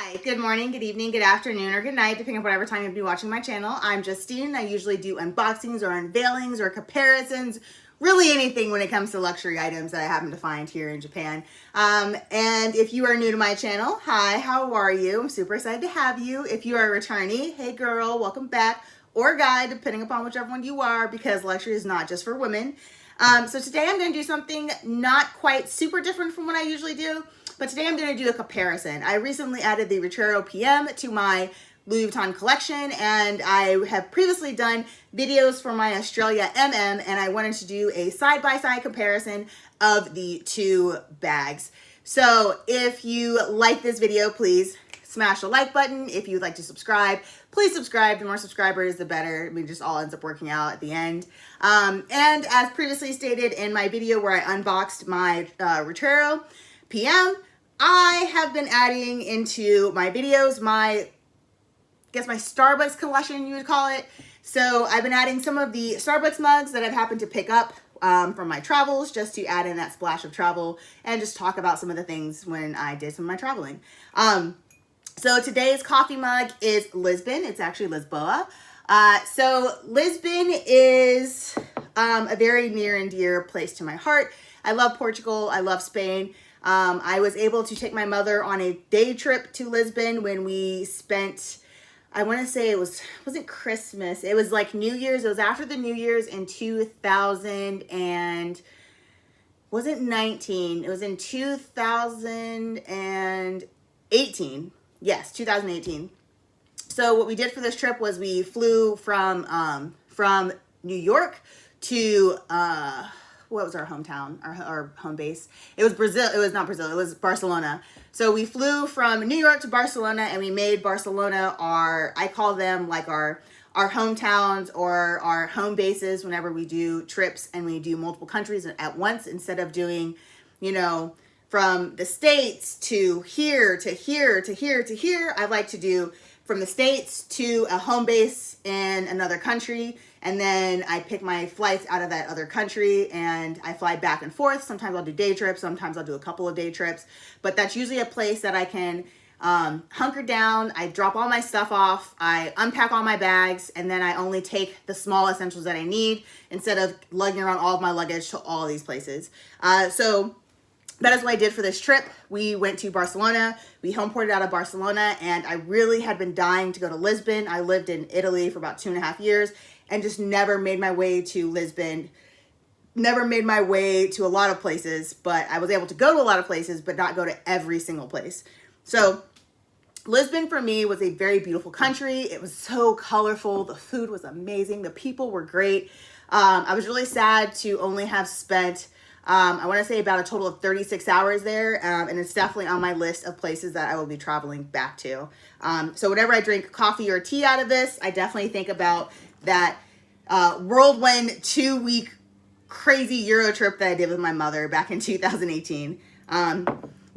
Hi, good morning, good evening, good afternoon, or good night, depending on whatever time you'll be watching my channel. I'm Justine. I usually do unboxings or unveilings or comparisons, really anything when it comes to luxury items that I happen to find here in Japan. And if you are new to my channel, hi, how are you? I'm super excited to have you. If you are a returnee, hey girl, welcome back, or guy, depending upon whichever one you are, because luxury is not just for women. So today I'm going to do something not quite super different from what I usually do, but today I'm going to do a comparison. I recently added the Retiro PM to my Louis Vuitton collection, and I have previously done videos for my Estrela MM, and I wanted to do a side-by-side comparison of the two bags. So if you like this video, please smash the like button. If you'd like to subscribe, please subscribe. The more subscribers, the better. I mean, it just all ends up working out at the end. And as previously stated in my video where I unboxed my Retiro PM, I have been adding into my videos my Starbucks collection, you would call it. So I've been adding some of the Starbucks mugs that I've happened to pick up from my travels, just to add in that splash of travel and just talk about some of the things when I did some of my traveling. So today's coffee mug is Lisbon. It's actually Lisboa. So Lisbon is a very near and dear place to my heart. I love Portugal. I love Spain. I was able to take my mother on a day trip to Lisbon when we spent, I want to say it wasn't Christmas. It was like New Year's. It was after the New Year's in 2000 and wasn't 19. It was in 2018. Yes, 2018. So what we did for this trip was we flew from New York to what was our hometown, our home base? It was Brazil. It was not Brazil. It was Barcelona. So we flew from New York to Barcelona, and we made Barcelona I call them like our hometowns or our home bases whenever we do trips and we do multiple countries at once, instead of doing, you know, from the States to here, to here, to here, to here. I like to do from the States to a home base in another country, and then I pick my flights out of that other country and I fly back and forth. Sometimes I'll do day trips, sometimes I'll do a couple of day trips, but that's usually a place that I can hunker down. I drop all my stuff off, I unpack all my bags, and then I only take the small essentials that I need instead of lugging around all of my luggage to all these places. So that is what I did for this trip. We went to Barcelona. We home ported out of Barcelona, and I really had been dying to go to Lisbon. I lived in Italy for about 2.5 years and just never made my way to Lisbon. Never made my way to a lot of places, but I was able to go to a lot of places, but not go to every single place. So Lisbon for me was a very beautiful country. It was so colorful. The food was amazing. The people were great. I was really sad to only have spent I want to say about a total of 36 hours there, and it's definitely on my list of places that I will be traveling back to. So whenever I drink coffee or tea out of this, I definitely think about that whirlwind 2-week crazy Euro trip that I did with my mother back in 2018.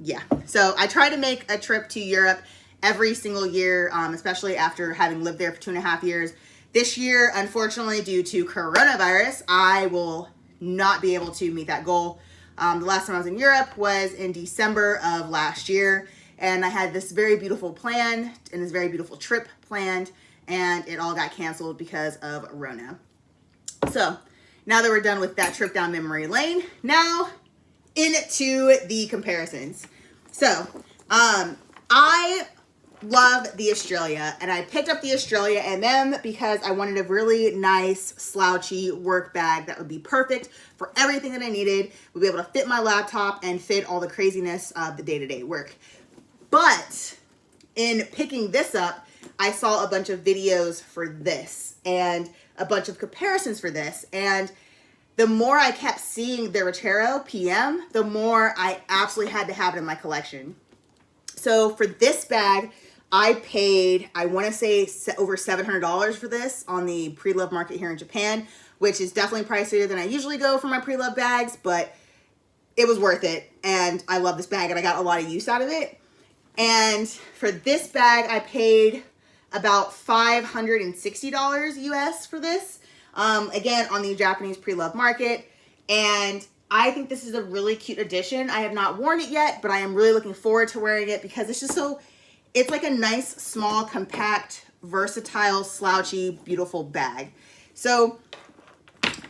Yeah, so I try to make a trip to Europe every single year, especially after having lived there for 2.5 years. This year, unfortunately, due to coronavirus, I will not be able to meet that goal. The last time I was in Europe was in December of last year, and I had this very beautiful plan and this very beautiful trip planned, and it all got canceled because of Rona. So now that we're done with that trip down memory lane, now into the comparisons. So I love the Estrela, and I picked up the Estrela MM because I wanted a really nice slouchy work bag that would be perfect for everything that I needed, would be able to fit my laptop and fit all the craziness of the day-to-day work. But in picking this up, I saw a bunch of videos for this and a bunch of comparisons for this, and the more I kept seeing the Retiro PM, the more I absolutely had to have it in my collection. So for this bag, I paid, I want to say over $700 for this on the pre-loved market here in Japan, which is definitely pricier than I usually go for my pre-loved bags, but it was worth it. And I love this bag and I got a lot of use out of it. And for this bag, I paid about $560 US for this, again, on the Japanese pre-loved market. And I think this is a really cute addition. I have not worn it yet, but I am really looking forward to wearing it because it's just so it's like a nice, small, compact, versatile, slouchy, beautiful bag. So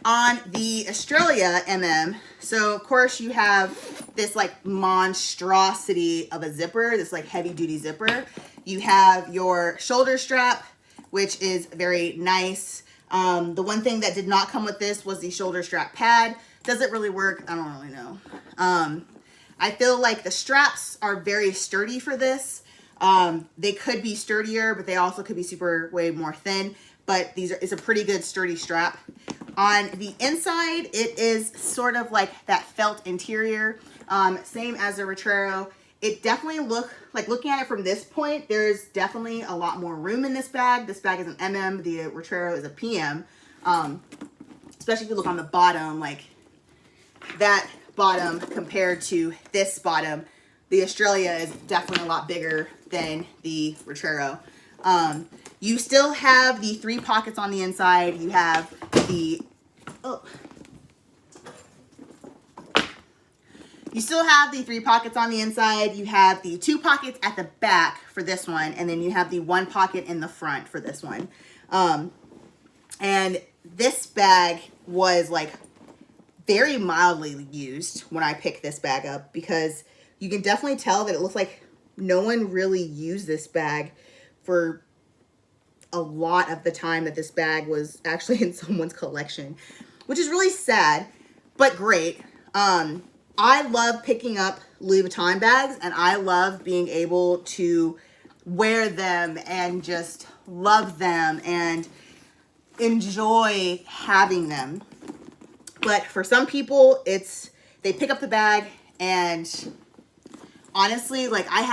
on the Estrela MM, so of course you have this like monstrosity of a zipper, this like heavy duty zipper. You have your shoulder strap, which is very nice. The one thing that did not come with this was the shoulder strap pad. Does it really work? I don't really know. I feel like the straps are very sturdy for this. They could be sturdier, but they also could be way more thin. But it's a pretty good sturdy strap. On the inside, it is sort of like that felt interior, same as the Retiro. It definitely looking at it from this point, there's definitely a lot more room in this bag. This bag is an MM, the Retiro is a PM. Especially if you look on the bottom, like that bottom compared to this bottom, the Estrela is definitely a lot bigger than the Retiro. You still have the 3 pockets on the inside. You have the, you still have the 3 pockets on the inside. You have the 2 pockets at the back for this one, and then you have the 1 pocket in the front for this one. And this bag was like very mildly used when I picked this bag up, because you can definitely tell that it looks like no one really used this bag for a lot of the time that this bag was actually in someone's collection, which is really sad, but great. I love picking up Louis Vuitton bags, and I love being able to wear them and just love them and enjoy having them. But for some people, they pick up the bag, and honestly, like I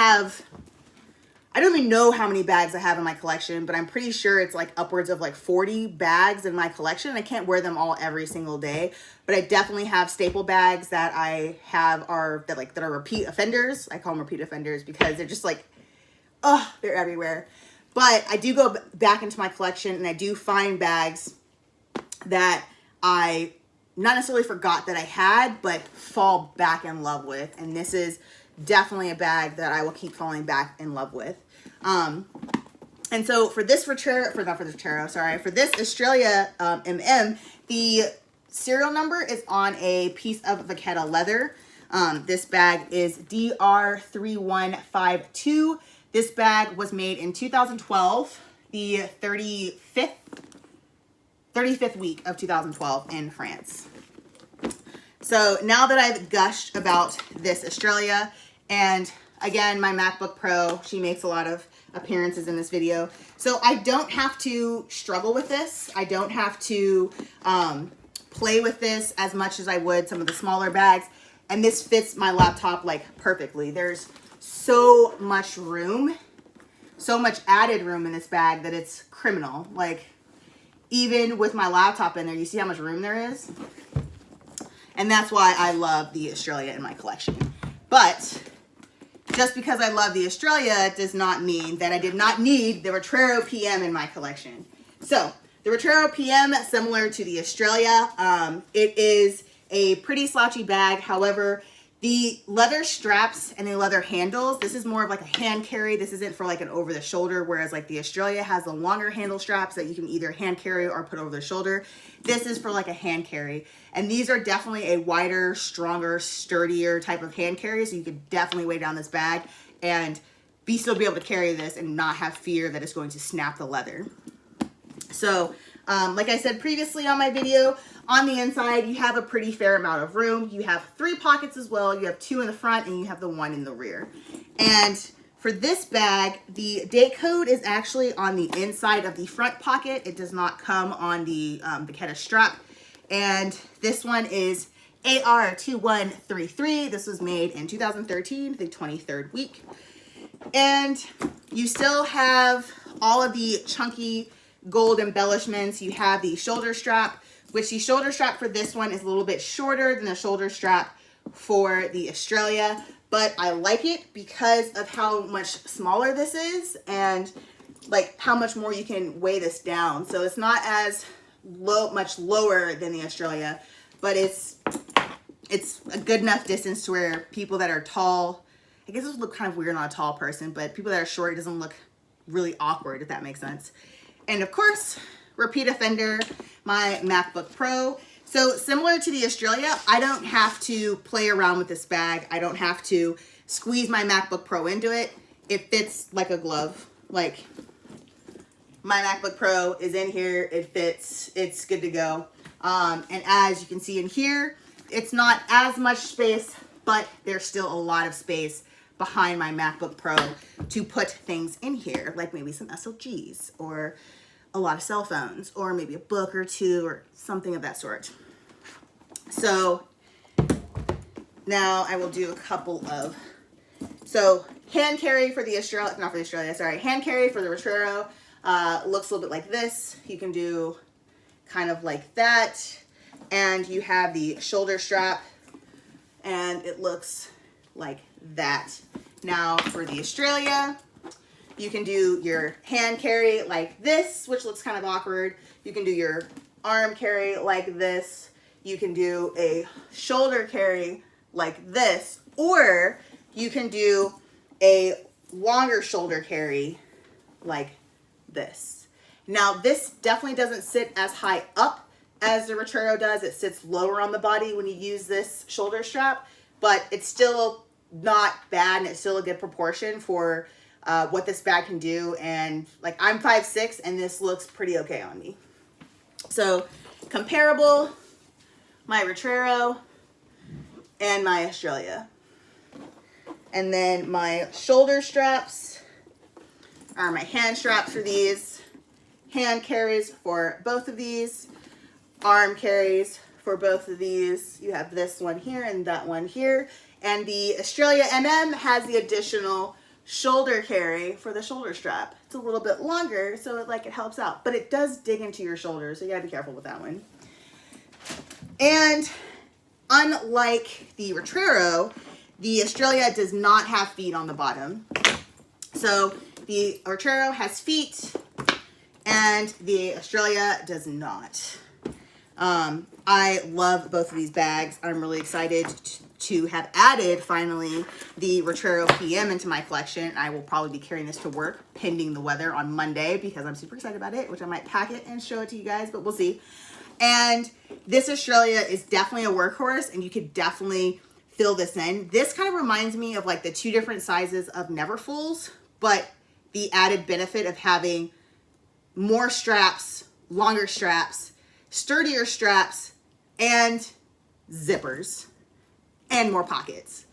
don't even know how many bags I have in my collection, but I'm pretty sure it's like upwards of like 40 bags in my collection. I can't wear them all every single day, but I definitely have staple bags that I have that are repeat offenders. I call them repeat offenders because they're just like, oh, they're everywhere. But I do go back into my collection, and I do find bags that I not necessarily forgot that I had, but fall back in love with. And this is definitely a bag that I will keep falling back in love with. And so for this Retiro, for this Estrela MM, the serial number is on a piece of Vachetta leather. This bag is DR3152. This bag was made in 2012, the 35th week of 2012 in France. So now that I've gushed about this Estrela, and again, my MacBook Pro, she makes a lot of appearances in this video. So I don't have to struggle with this. I don't have to play with this as much as I would some of the smaller bags. And this fits my laptop like perfectly. There's so much room, so much added room in this bag that it's criminal. Like, even with my laptop in there, you see how much room there is? And that's why I love the Estrela in my collection. But just because I love the Estrela does not mean that I did not need the Retiro PM in my collection. So the Retiro PM, similar to the Estrela, it is a pretty slouchy bag. However, the leather straps and the leather handles, this is more of like a hand carry. This isn't for like an over the shoulder, whereas like the Estrela has the longer handle straps that you can either hand carry or put over the shoulder. This is for like a hand carry. And these are definitely a wider, stronger, sturdier type of hand carry. So you could definitely weigh down this bag and still be able to carry this and not have fear that it's going to snap the leather. So like I said previously on my video, on the inside, you have a pretty fair amount of room. You have 3 pockets as well. You have 2 in the front, and you have the 1 in the rear. And for this bag, the date code is actually on the inside of the front pocket. It does not come on the Vachetta strap. And this one is AR2133. This was made in 2013, the 23rd week. And you still have all of the chunky gold embellishments. You have the shoulder strap, which the shoulder strap for this one is a little bit shorter than the shoulder strap for the Estrela, but I like it because of how much smaller this is and like how much more you can weigh this down. So it's not as much lower than the Estrela, but it's a good enough distance to where people that are tall I guess it would look kind of weird on a tall person, but people that are short, it doesn't look really awkward, if that makes sense. And of course, repeat offender, my MacBook Pro. So similar to the Estrela, I don't have to play around with this bag. I don't have to squeeze my MacBook Pro into it. It fits like a glove. Like, my MacBook Pro is in here, it fits, it's good to go. And as you can see in here, it's not as much space, but there's still a lot of space behind my MacBook Pro to put things in here, like maybe some SLGs or a lot of cell phones or maybe a book or two or something of that sort. So now I will do a couple of, so hand carry for the Estrela, not for the Estrela, sorry, hand carry for the Retiro looks a little bit like this. You can do kind of like that, and you have the shoulder strap and it looks like that. Now for the Estrela, you can do your hand carry like this, which looks kind of awkward. You can do your arm carry like this. You can do a shoulder carry like this, or you can do a longer shoulder carry like this. Now this definitely doesn't sit as high up as the Retiro does. It sits lower on the body when you use this shoulder strap, but it's still not bad and it's still a good proportion for what this bag can do. And like, I'm 5'6" and this looks pretty okay on me. So comparable, my Retiro and my Estrela. And then my shoulder straps are my hand straps for these, hand carries for both of these, arm carries for both of these. You have this one here and that one here. And the Estrela MM has the additional shoulder carry for the shoulder strap. It's a little bit longer, so it helps out, but it does dig into your shoulders, so you gotta be careful with that one. And unlike the Retiro, the Estrela does not have feet on the bottom. So the Retiro has feet and the Estrela does not. I love both of these bags. I'm really excited to have added finally the Retiro PM into my collection. I will probably be carrying this to work pending the weather on Monday because I'm super excited about it, which I might pack it and show it to you guys, but we'll see. And this Estrela is definitely a workhorse and you could definitely fill this in. This kind of reminds me of like the two different sizes of Neverfulls, but the added benefit of having more straps, longer straps, sturdier straps, and zippers, and more pockets.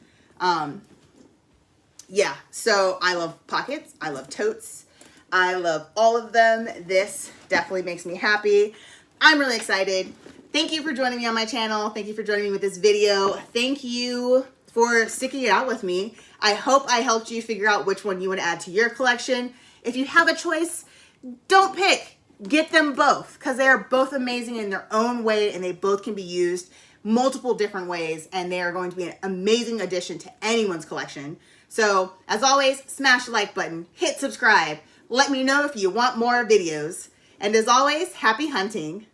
Yeah, so I love pockets, I love totes, I love all of them. This definitely makes me happy. I'm really excited. Thank you for joining me on my channel. Thank you for joining me with this video. Thank you for sticking it out with me. I hope I helped you figure out which one you want to add to your collection. If you have a choice, don't pick. Get them both because they are both amazing in their own way and they both can be used multiple different ways and they are going to be an amazing addition to anyone's collection. So as always, smash the like button, hit subscribe. Let me know if you want more videos. And as always, happy hunting.